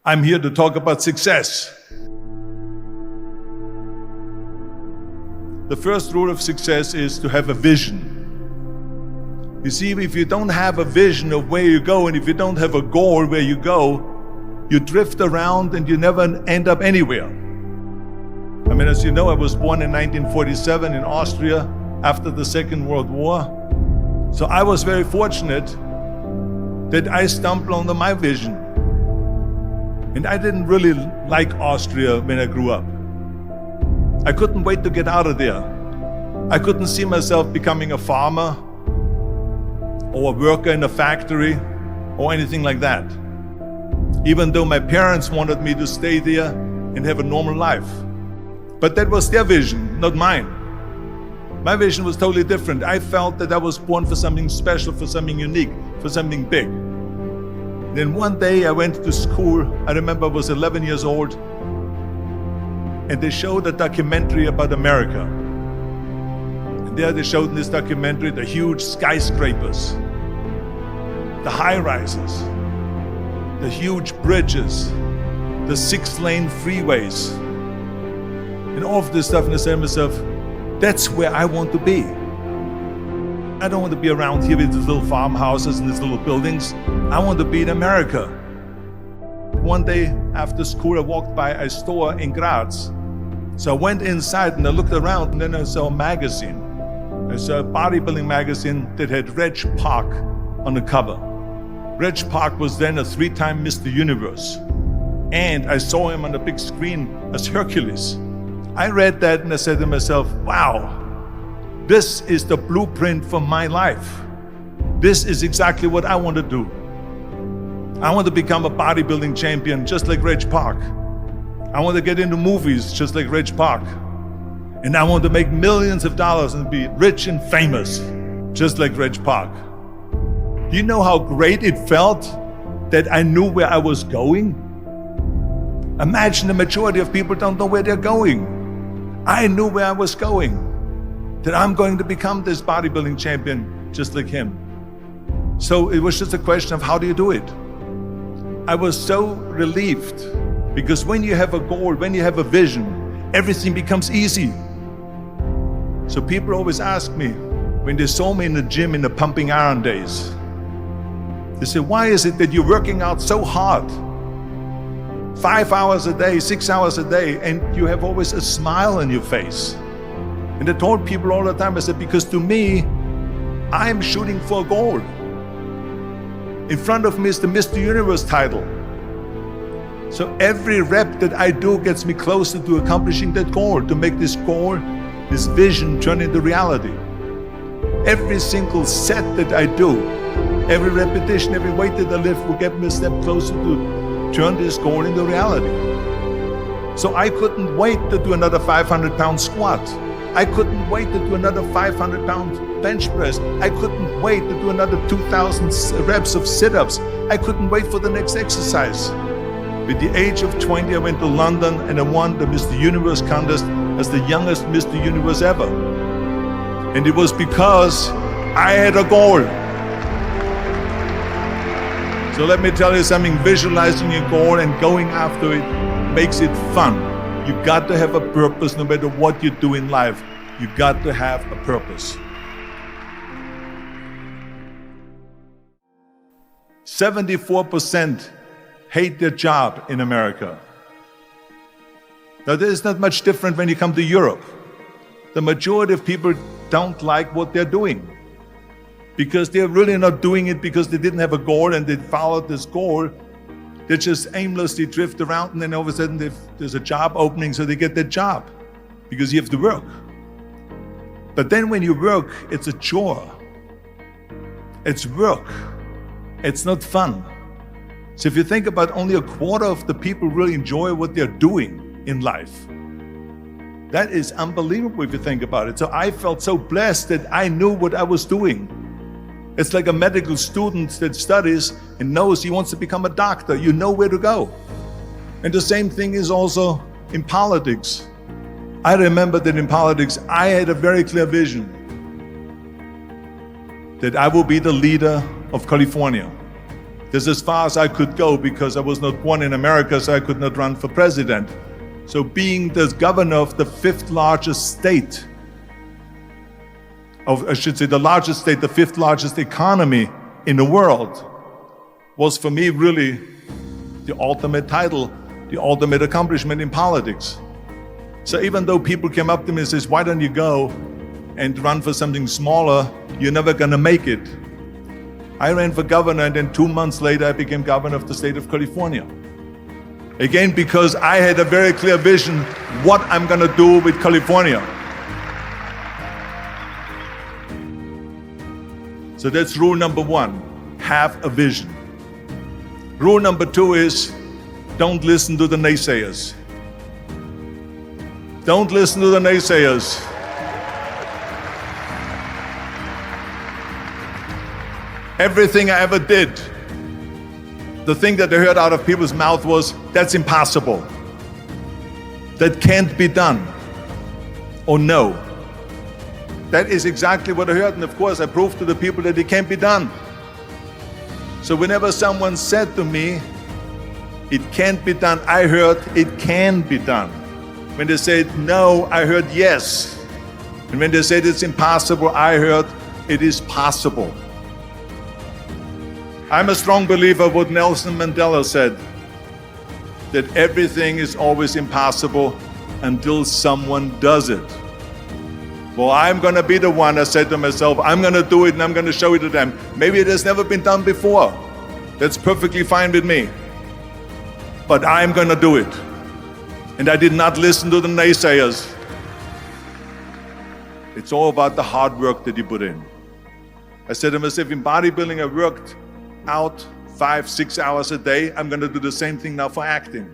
I'm here to talk about success. The first rule of success is to have a vision. You see, if you don't have a vision of where you go, and if you don't have a goal where you go, you drift around and you never end up anywhere. I mean, as you know, I was born in 1947 in Austria after the Second World War. So I was very fortunate that I stumbled onto my vision. And I didn't really like Austria when I grew up. I couldn't wait to get out of there. I couldn't see myself becoming a farmer or a worker in a factory or anything like that. Even though my parents wanted me to stay there and have a normal life. But that was their vision, not mine. My vision was totally different. I felt that I was born for something special, for something unique, for something big. Then one day I went to school. I remember I was 11 years old, and they showed a documentary about America. And there they showed in this documentary the huge skyscrapers, the high-rises, the huge bridges, the 6-lane freeways, and all of this stuff. And I said to myself, that's where I want to be. I don't want to be around here with these little farmhouses and these little buildings. I want to be in America. One day after school, I walked by a store in Graz. So I went inside and I looked around, and then I saw a magazine. I saw a bodybuilding magazine that had Reg Park on the cover. Reg Park was then a 3-time Mr. Universe. And I saw him on the big screen as Hercules. I read that and I said to myself, wow, this is the blueprint for my life. This is exactly what I want to do. I want to become a bodybuilding champion just like Reg Park. I want to get into movies just like Reg Park. And I want to make millions of dollars and be rich and famous just like Reg Park. Do you know how great it felt that I knew where I was going? Imagine the majority of people don't know where they're going. I knew where I was going, that I'm going to become this bodybuilding champion just like him. So it was just a question of how do you do it? I was so relieved, because when you have a goal, when you have a vision, everything becomes easy. So people always ask me, when they saw me in the gym in the pumping iron days, they say, why is it that you're working out so hard? 5 hours a day, 6 hours a day, and you have always a smile on your face. And I told people all the time, I said, because to me, I'm shooting for a goal. In front of me is the Mr. Universe title. So every rep that I do gets me closer to accomplishing that goal, to make this goal, this vision turn into reality. Every single set that I do, every repetition, every weight that I lift will get me a step closer to turn this goal into reality. So I couldn't wait to do another 500-pound squat. I couldn't wait to do another 500-pound bench press. I couldn't wait to do another 2,000 reps of sit-ups. I couldn't wait for the next exercise. At the age of 20, I went to London and I won the Mr. Universe contest as the youngest Mr. Universe ever. And it was because I had a goal. So let me tell you something, visualizing your goal and going after it makes it fun. You got to have a purpose no matter what you do in life. You got to have a purpose. 74% hate their job in America. Now, there is not much different when you come to Europe. The majority of people don't like what they're doing, because they're really not doing it because they didn't have a goal and they followed this goal. They just aimlessly drift around, and then all of a sudden there's a job opening, so they get that job because you have to work. But then when you work, it's a chore. It's work. It's not fun. So if you think about, only a quarter of the people really enjoy what they're doing in life. That is unbelievable if you think about it. So I felt so blessed that I knew what I was doing. It's like a medical student that studies and knows he wants to become a doctor. You know where to go. And the same thing is also in politics. I remember that in politics, I had a very clear vision that I will be the leader of California. That's as far as I could go because I was not born in America, so I could not run for president. So being the governor of the fifth largest state, I should say the largest state, the fifth largest economy in the world, was for me really the ultimate title, the ultimate accomplishment in politics. So even though people came up to me and says, why don't you go and run for something smaller, you're never gonna make it. I ran for governor, and then 2 months later I became governor of the state of California. Again, because I had a very clear vision what I'm gonna do with California. So that's rule number one, have a vision. Rule number two is, don't listen to the naysayers. Don't listen to the naysayers. Everything I ever did, the thing that I heard out of people's mouth was, that's impossible. That can't be done. Or no. That is exactly what I heard, and of course I proved to the people that it can't be done. So whenever someone said to me, it can't be done, I heard it can be done. When they said no, I heard yes. And when they said it's impossible, I heard it is possible. I'm a strong believer of what Nelson Mandela said, that everything is always impossible until someone does it. Well, I'm gonna be the one, I said to myself, I'm gonna do it and I'm gonna show it to them. Maybe it has never been done before. That's perfectly fine with me. But I'm gonna do it. And I did not listen to the naysayers. It's all about the hard work that you put in. I said to myself, in bodybuilding, I worked out 5-6 hours a day. I'm gonna do the same thing now for acting.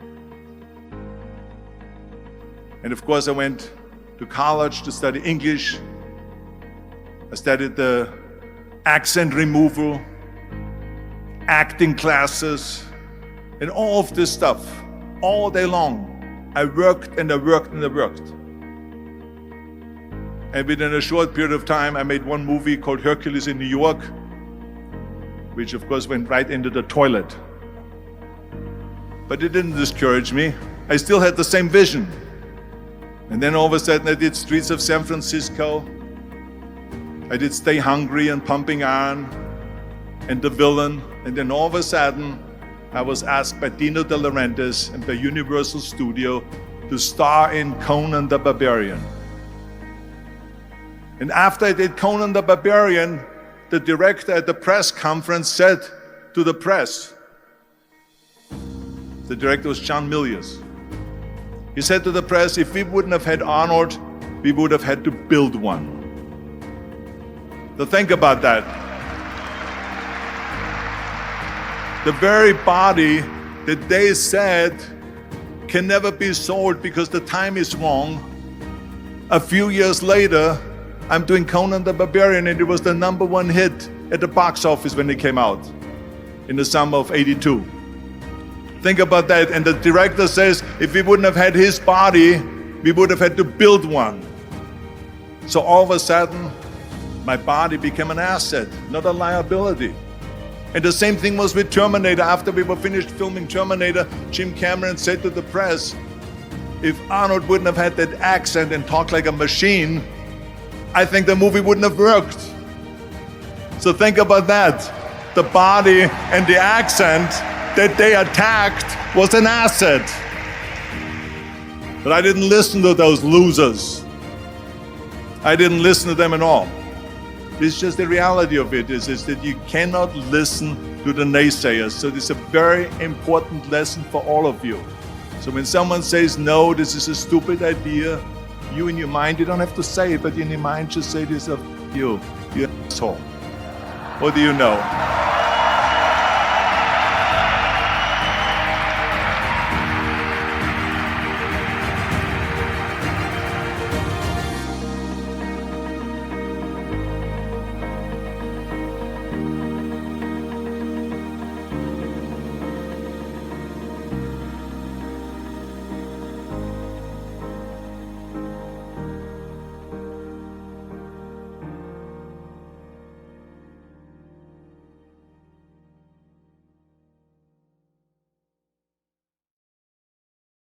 And of course, I went to college to study English. I studied the accent removal, acting classes, and all of this stuff, all day long. I worked and I worked and I worked. And within a short period of time, I made one movie called Hercules in New York, which of course went right into the toilet. But it didn't discourage me. I still had the same vision. And then all of a sudden I did Streets of San Francisco. I did Stay Hungry and Pumping Iron and The Villain. And then all of a sudden I was asked by Dino De Laurentiis and by Universal Studio to star in Conan the Barbarian. And after I did Conan the Barbarian, the director at the press conference said to the press, the director was John Milius. He said to the press, if we wouldn't have had Arnold, we would have had to build one. So think about that. The very body that they said can never be sold because the time is wrong. A few years later, I'm doing Conan the Barbarian, and it was the #1 hit at the box office when it came out in the summer of '82. Think about that. And the director says, if we wouldn't have had his body, we would have had to build one. So all of a sudden, my body became an asset, not a liability. And the same thing was with Terminator. After we were finished filming Terminator, Jim Cameron said to the press, if Arnold wouldn't have had that accent and talked like a machine, I think the movie wouldn't have worked. So think about that. The body and the accent that they attacked was an asset. But I didn't listen to those losers. I didn't listen to them at all. It's just the reality of it is that you cannot listen to the naysayers. So this is a very important lesson for all of you. So when someone says, no, this is a stupid idea, you in your mind, you don't have to say it, but in your mind just say to yourself, you're an asshole. What do you know?